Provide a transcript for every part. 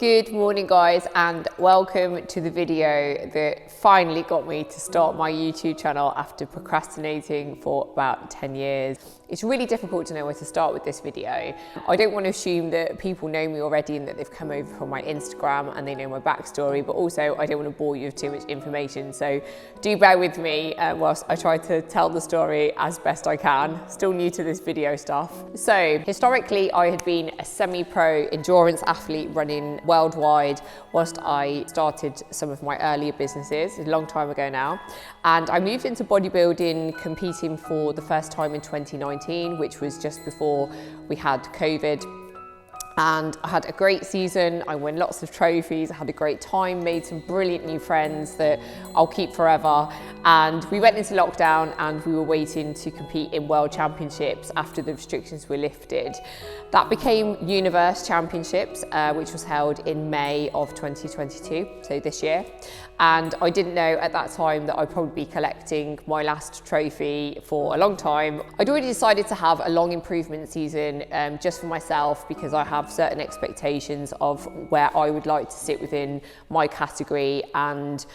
Good morning guys, and welcome to the video that finally got me to start my YouTube channel after procrastinating for about 10 years. It's really difficult to know where to start with this video. I don't want to assume that people know me already and that they've come over from my Instagram and they know my backstory, but also I don't want to bore you with too much information. So do bear with me whilst I try to tell the story as best I can. Still new to this video stuff. So historically, I had been a semi-pro endurance athlete running worldwide whilst I started some of my earlier businesses a long time ago now. And I moved into bodybuilding, competing for the first time in 2019, which was just before we had COVID. And I had a great season. I won lots of trophies. I had a great time, made some brilliant new friends that I'll keep forever. And we went into lockdown and we were waiting to compete in World Championships after the restrictions were lifted. That became Universe Championships, which was held in May of 2022, so this year. And I didn't know at that time that I'd probably be collecting my last trophy for a long time. I'd already decided to have a long improvement season just for myself, because I have certain expectations of where I would like to sit within my category and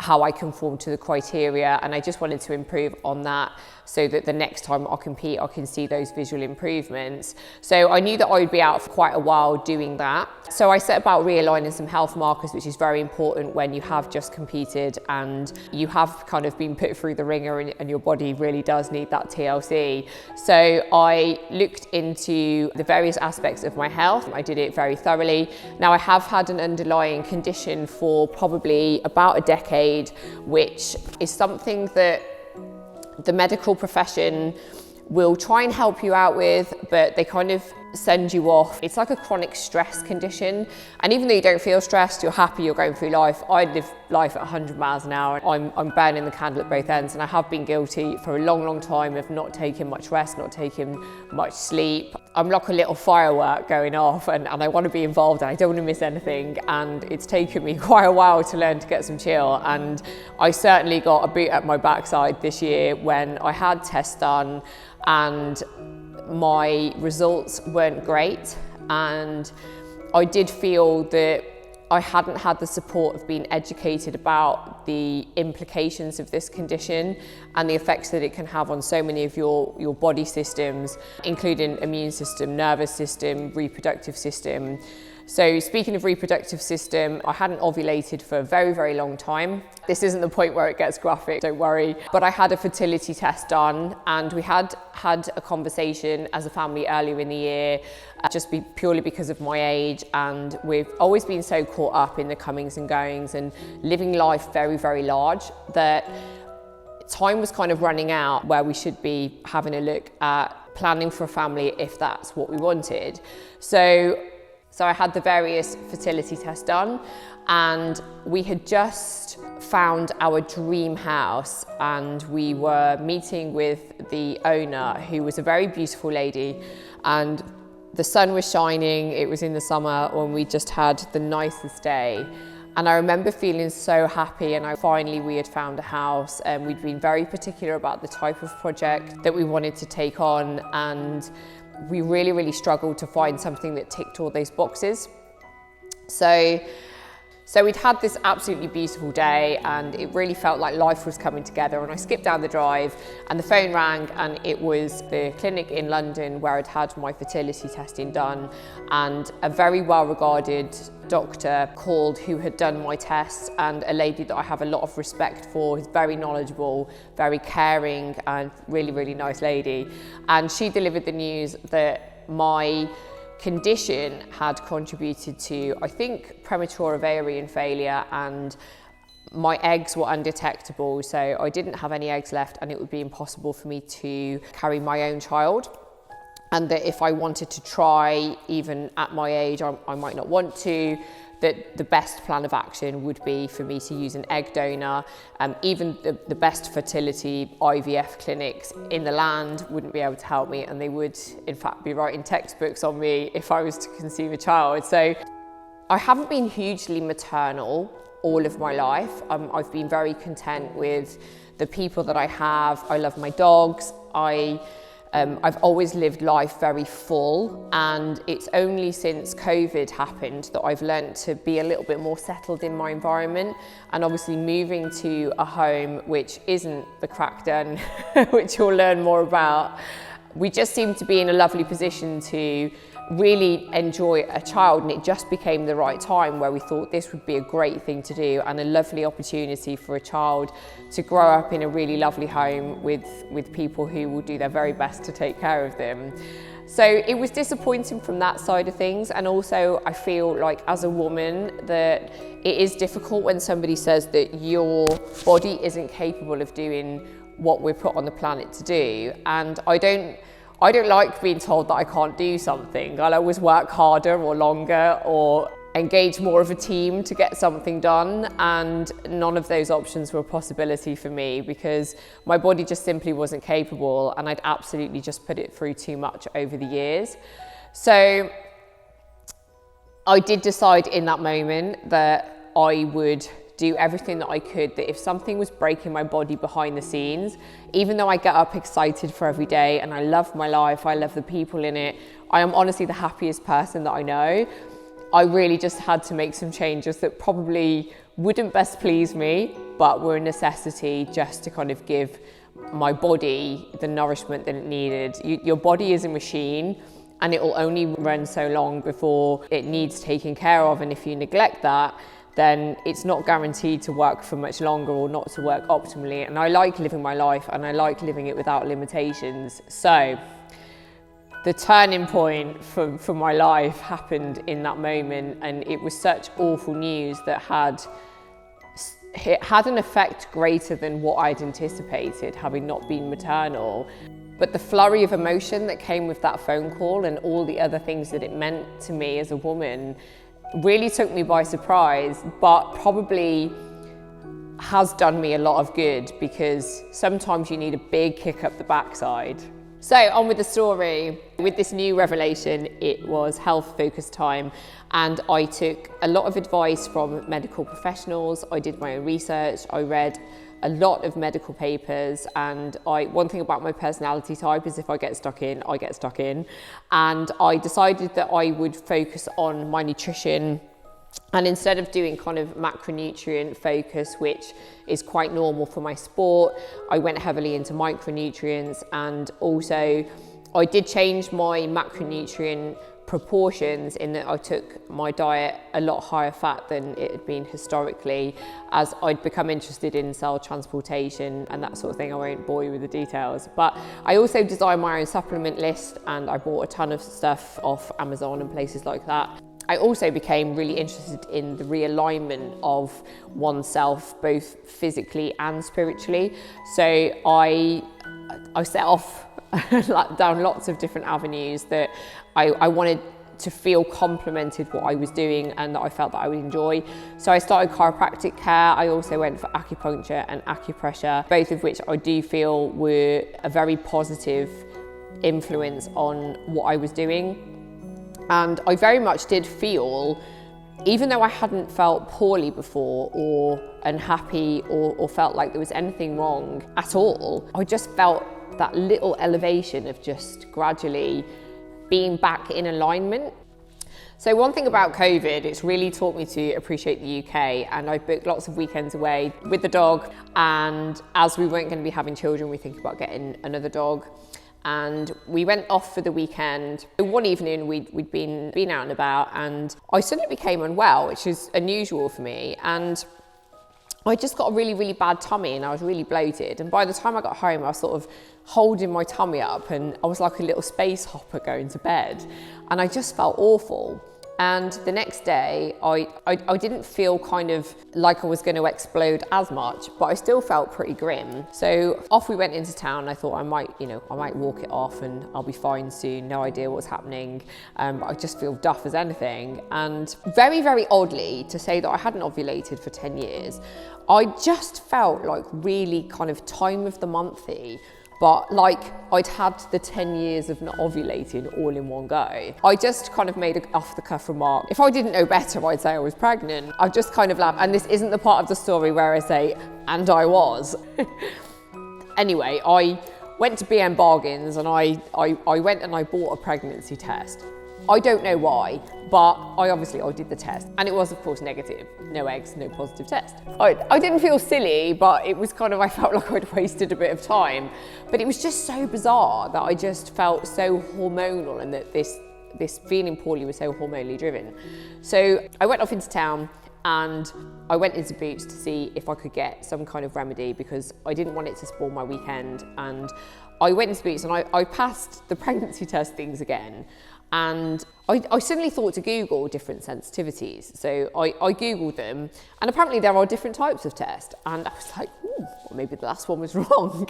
how I conform to the criteria, and I just wanted to improve on that so that the next time I compete I can see those visual improvements. So I knew that I would be out for quite a while doing that. So I set about realigning some health markers, which is very important when you have just competed and you have kind of been put through the ringer and your body really does need that TLC. So I looked into the various aspects of my health. I did it very thoroughly. Now I have had an underlying condition for probably about a decade, which is something that the medical profession will try and help you out with, but they kind of send you off. It's like a chronic stress condition, and even though you don't feel stressed, you're happy, you're going through life. I live life at 100 miles an hour. I'm burning the candle at both ends, and I have been guilty for a long time of not taking much rest, not taking much sleep. I'm like a little firework going off, and I want to be involved and I don't want to miss anything, and it's taken me quite a while to learn to get some chill. And I certainly got a boot at my backside this year when I had tests done and my results weren't great, and I did feel that I hadn't had the support of being educated about the implications of this condition and the effects that it can have on so many of your body systems, including immune system, nervous system, reproductive system. So speaking of reproductive system, I hadn't ovulated for a very long time. This isn't the point where it gets graphic, don't worry. But I had a fertility test done, and we had a conversation as a family earlier in the year, purely because of my age, and we've always been so caught up in the comings and goings and living life very large that time was kind of running out where we should be having a look at planning for a family if that's what we wanted. So I had the various fertility tests done, and we had just found our dream house, and we were meeting with the owner, who was a very beautiful lady, and the sun was shining. It was in the summer when we just had the nicest day. And I remember feeling so happy, and finally we had found a house, and we'd been very particular about the type of project that we wanted to take on, and we really struggled to find something that ticked all those boxes. So we'd had this absolutely beautiful day, and it really felt like life was coming together. And I skipped down the drive and the phone rang, and it was the clinic in London where I'd had my fertility testing done, and a very well-regarded doctor called who had done my tests, and a lady that I have a lot of respect for, who's very knowledgeable, very caring, and really nice lady. And she delivered the news that my condition had contributed to, I think, premature ovarian failure, and my eggs were undetectable, so I didn't have any eggs left, and it would be impossible for me to carry my own child. And that if I wanted to try, even at my age, I might not want to, that the best plan of action would be for me to use an egg donor. Even the best fertility IVF clinics in the land wouldn't be able to help me, and they would in fact be writing textbooks on me if I was to conceive a child. So I haven't been hugely maternal all of my life. I've been very content with the people that I have. I love my dogs. I I've always lived life very full, and it's only since COVID happened that I've learned to be a little bit more settled in my environment, and obviously moving to a home which isn't the Crackdown, which you'll learn more about. We just seem to be in a lovely position to really enjoy a child, and it just became the right time where we thought this would be a great thing to do and a lovely opportunity for a child to grow up in a really lovely home with people who will do their very best to take care of them. So it was disappointing from that side of things, and also I feel like as a woman that it is difficult when somebody says that your body isn't capable of doing what we're put on the planet to do, and I don't like being told that I can't do something. I'll always work harder or longer or engage more of a team to get something done, and none of those options were a possibility for me because my body just simply wasn't capable, and I'd absolutely just put it through too much over the years. So I did decide in that moment that I would do everything that I could, that if something was breaking my body behind the scenes, even though I get up excited for every day and I love my life, I love the people in it, I am honestly the happiest person that I know, I really just had to make some changes that probably wouldn't best please me, but were a necessity just to kind of give my body the nourishment that it needed. Your body is a machine, and it will only run so long before it needs taking care of, and if you neglect that, then it's not guaranteed to work for much longer or not to work optimally. And I like living my life, and I like living it without limitations. So the turning point for my life happened in that moment, and it was such awful news that it had an effect greater than what I'd anticipated, having not been maternal. But the flurry of emotion that came with that phone call and all the other things that it meant to me as a woman really took me by surprise, but probably has done me a lot of good, because sometimes you need a big kick up the backside. So on with the story. With this new revelation, it was health focused time, and I took a lot of advice from medical professionals. I did my own research. I read a lot of medical papers, and one thing about my personality type is if I get stuck in, I get stuck in. And I decided that I would focus on my nutrition, and instead of doing kind of macronutrient focus, which is quite normal for my sport, I went heavily into micronutrients, and also I did change my macronutrient proportions in that I took my diet a lot higher fat than it had been historically, as I'd become interested in cell transportation and that sort of thing. I won't bore you with the details, but I also designed my own supplement list, and I bought a ton of stuff off Amazon and places like that. I also became really interested in the realignment of oneself, both physically and spiritually. So I set off down lots of different avenues that I wanted to feel complemented what I was doing and that I felt that I would enjoy. So I started chiropractic care. I also went for acupuncture and acupressure, both of which I do feel were a very positive influence on what I was doing. And I very much did feel, even though I hadn't felt poorly before or unhappy or felt like there was anything wrong at all, I just felt that little elevation of just gradually being back in alignment. So one thing about COVID, it's really taught me to appreciate the UK, and I booked lots of weekends away with the dog, and as we weren't going to be having children, we think about getting another dog. And we went off for the weekend. One evening we'd been out and about, and I suddenly became unwell, which is unusual for me, and I just got a really, really bad tummy, and I was really bloated. And by the time I got home, I was sort of holding my tummy up, and I was like a little space hopper going to bed. And I just felt awful. And the next day, I didn't feel kind of like I was going to explode as much, but I still felt pretty grim. So off we went into town. I thought I might walk it off and I'll be fine soon. No idea what's happening. But I just feel duff as anything. And very, very oddly, to say that I hadn't ovulated for 10 years, I just felt like really kind of time of the monthy, but like I'd had the 10 years of not ovulating all in one go. I just kind of made an off-the-cuff remark. If I didn't know better, I'd say I was pregnant. I just kind of laughed, and this isn't the part of the story where I say, and I was. Anyway, went to BM Bargains and I went and I bought a pregnancy test. I don't know why, but I did the test and it was of course negative. No eggs, no positive test. I didn't feel silly, but it was kind of, I felt like I'd wasted a bit of time. But it was just so bizarre that I just felt so hormonal and that this feeling poorly was so hormonally driven. So I went off into town and I went into Boots to see if I could get some kind of remedy because I didn't want it to spoil my weekend. And I went into Boots and I passed the pregnancy test things again. And I suddenly thought to Google different sensitivities. So I Googled them, and apparently there are different types of test. And I was like, well, maybe the last one was wrong.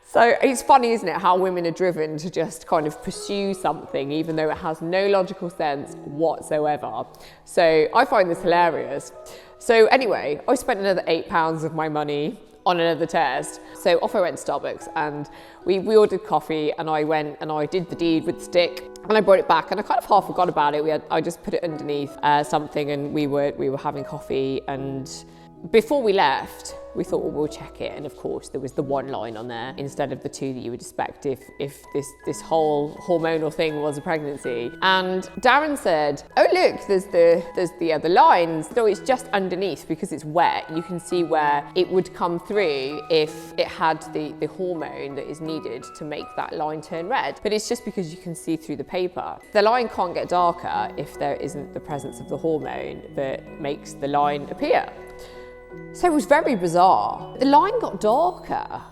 So it's funny, isn't it, how women are driven to just kind of pursue something, even though it has no logical sense whatsoever. So I find this hilarious. So anyway, I spent another £8 of my money on another test. So off I went to Starbucks and we ordered coffee, and I went and I did the deed with the stick and I brought it back, and I kind of half forgot about it. I just put it underneath something, and we were having coffee, and before we left, we thought, well, we'll check it. And of course, there was the one line on there instead of the two that you would expect if this whole hormonal thing was a pregnancy. And Darren said, oh, look, there's the other lines. So it's just underneath because it's wet. You can see where it would come through if it had the hormone that is needed to make that line turn red. But it's just because you can see through the paper. The line can't get darker if there isn't the presence of the hormone that makes the line appear. So it was very bizarre. The line got darker.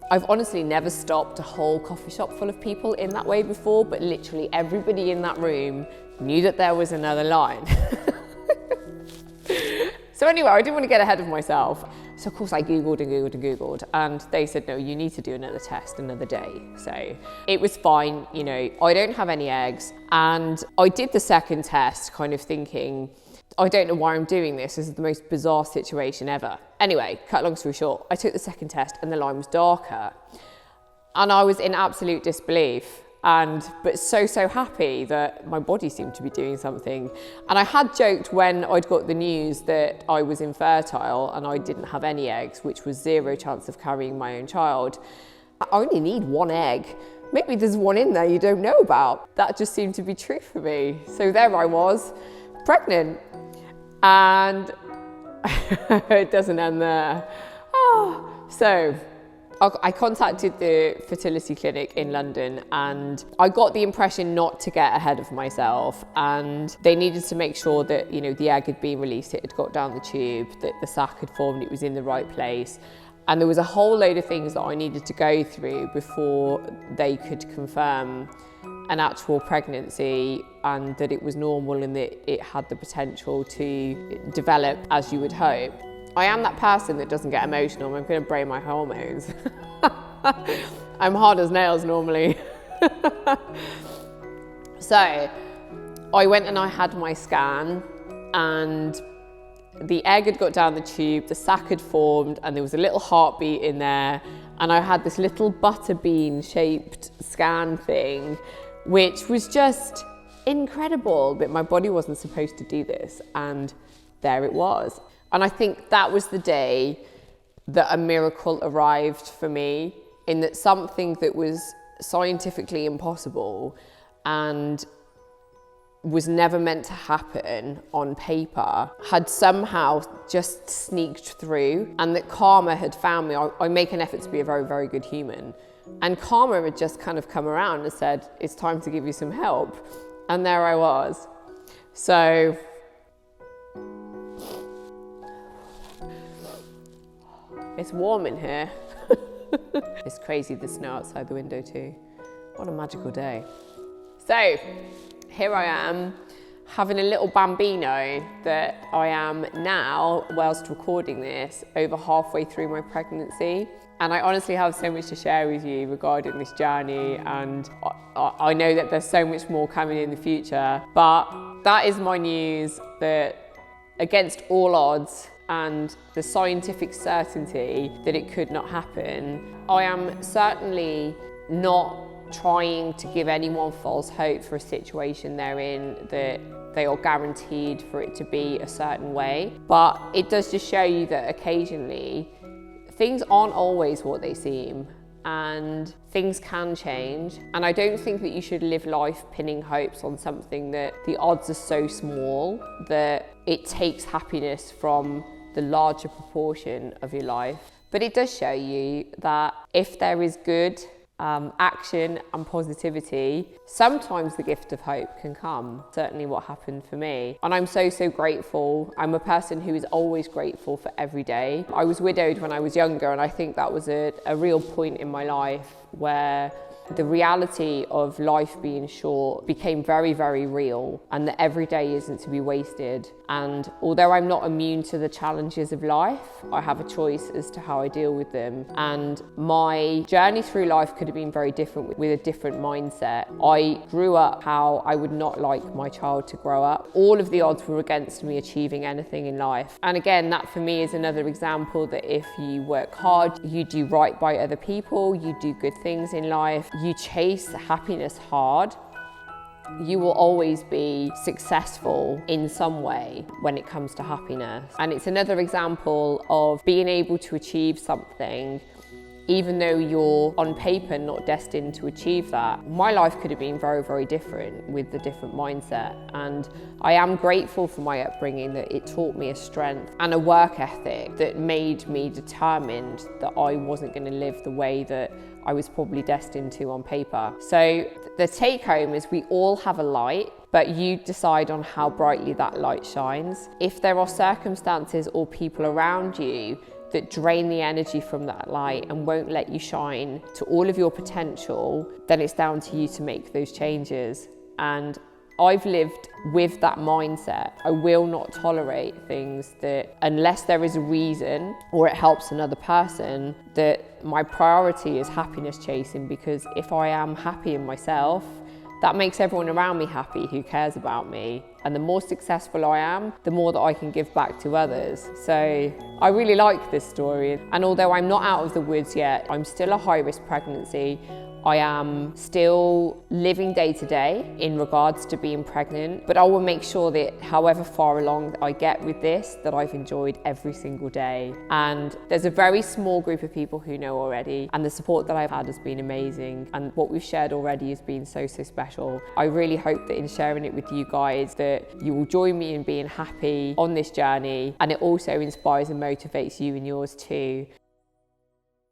I've honestly never stopped a whole coffee shop full of people in that way before, but literally everybody in that room knew that there was another line. So anyway, I didn't want to get ahead of myself. So of course I Googled, and they said, no, you need to do another test another day. So it was fine, you know, I don't have any eggs. And I did the second test kind of thinking, I don't know why I'm doing this. This is the most bizarre situation ever. Anyway, cut long story short, I took the second test and the line was darker. And I was in absolute disbelief, but so happy that my body seemed to be doing something. And I had joked when I'd got the news that I was infertile and I didn't have any eggs, which was 0 chance of carrying my own child. I only need one egg. Maybe there's one in there you don't know about. That just seemed to be true for me. So there I was, pregnant. And it doesn't end there. So I contacted the fertility clinic in London, and I got the impression not to get ahead of myself, and they needed to make sure that, you know, the egg had been released, it had got down the tube, that the sac had formed, it was in the right place. And there was a whole load of things that I needed to go through before they could confirm an actual pregnancy and that it was normal and that it had the potential to develop as you would hope. I am that person that doesn't get emotional. I'm going to brain my hormones. I'm hard as nails normally. So I went and I had my scan, and the egg had got down the tube, the sac had formed, and there was a little heartbeat in there. And I had this little butter bean shaped scan thing, which was just incredible, but my body wasn't supposed to do this. And there it was. And I think that was the day that a miracle arrived for me, in that something that was scientifically impossible and was never meant to happen on paper had somehow just sneaked through, and that karma had found me. I make an effort to be a very, very good human. And karma had just kind of come around and said, it's time to give you some help. And there I was. So it's warm in here. It's crazy, the snow outside the window too. What a magical day. So here I am, having a little bambino that I am now, whilst recording this, over halfway through my pregnancy. And I honestly have so much to share with you regarding this journey, and I know that there's so much more coming in the future, but that is my news, that against all odds and the scientific certainty that it could not happen, I am certainly not trying to give anyone false hope for a situation they're in, that they are guaranteed for it to be a certain way. But it does just show you that occasionally things aren't always what they seem, and things can change. And I don't think that you should live life pinning hopes on something that the odds are so small that it takes happiness from the larger proportion of your life. But it does show you that if there is good action and positivity, sometimes the gift of hope can come. Certainly what happened for me. And I'm so grateful. I'm a person who is always grateful for every day. I was widowed when I was younger, and I think that was a real point in my life where the reality of life being short became very real, and that every day isn't to be wasted. And although I'm not immune to the challenges of life, I have a choice as to how I deal with them. And my journey through life could have been very different with a different mindset. I grew up how I would not like my child to grow up. All of the odds were against me achieving anything in life. And again, that for me is another example that if you work hard, you do right by other people, you do good things in life, you chase happiness hard, you will always be successful in some way when it comes to happiness. And it's another example of being able to achieve something even though you're on paper not destined to achieve that. My life could have been very different with the different mindset, and I am grateful for my upbringing, that it taught me a strength and a work ethic that made me determined that I wasn't going to live the way that I was probably destined to on paper. So the take home is we all have a light, but you decide on how brightly that light shines. If there are circumstances or people around you that drain the energy from that light and won't let you shine to all of your potential, then it's down to you to make those changes. And I've lived with that mindset. I will not tolerate things that, unless there is a reason or it helps another person, that my priority is happiness chasing, because if I am happy in myself, that makes everyone around me happy who cares about me. And the more successful I am, the more that I can give back to others. So I really like this story. And although I'm not out of the woods yet, I'm still a high-risk pregnancy. I am still living day to day in regards to being pregnant, but I will make sure that however far along I get with this, that I've enjoyed every single day. And there's a very small group of people who know already, and the support that I've had has been amazing. And what we've shared already has been so special. I really hope that in sharing it with you guys, that you will join me in being happy on this journey, and it also inspires and motivates you in yours too.